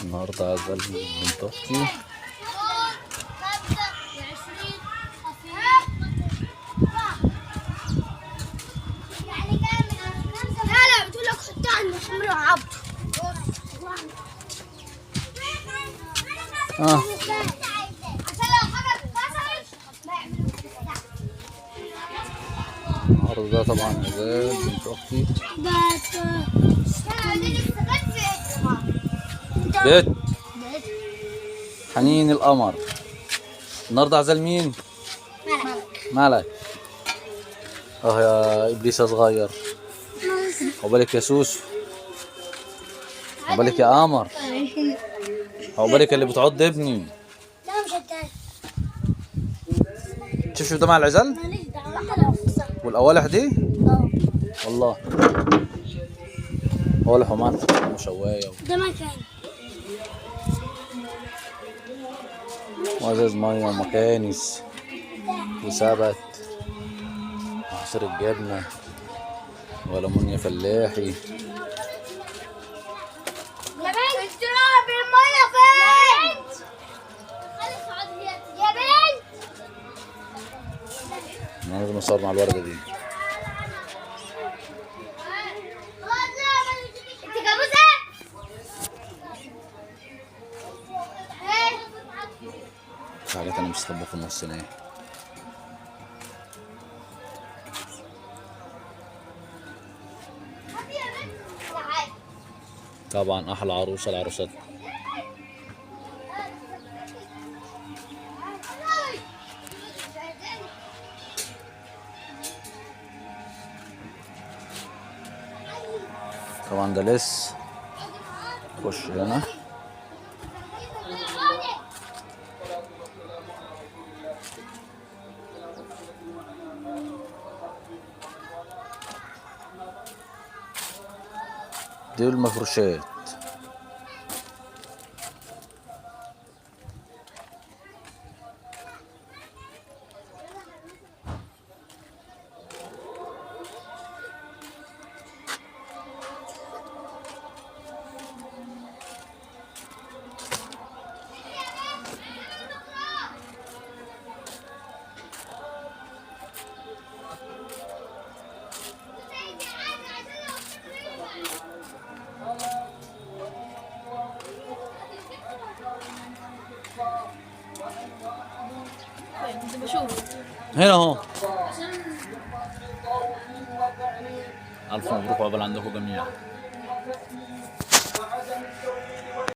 النهارده عزل بنت اختي. لا بتقول لك حطها عند حمر عبد. عشان لو حاجه اتكسرت ما يعملوش كده. النهارده ده طبعا عزال بنت اختي. بيت حنين القمر. النهارده عزال مين؟ مالك. يا ابليس يا صغير. عقبالك يا سوسو. عقبالك يا قمر. عقبالك اللي بتعض ابني. لا مش هتاكل. شوف ده مع العزال ماليش دعوه. والاوالح دي. اه والله اوالح ومال وشوايه ده مكان. وازاز ميه ومكانس وسبت وعصير الجبنه وليمون فلاحي. يا بنت تراب الميه فين؟ يا بنت انا لازم اصور مع الورده دي. انت جاموسه؟ في حاجات انا مستخبى في النص هنا. طبعا احلى عروسه العروسات. طبعا ده لسه خش هنا. دي المفروشات. هنا اهو. الف مبروك وعقبال عندكم جميعا.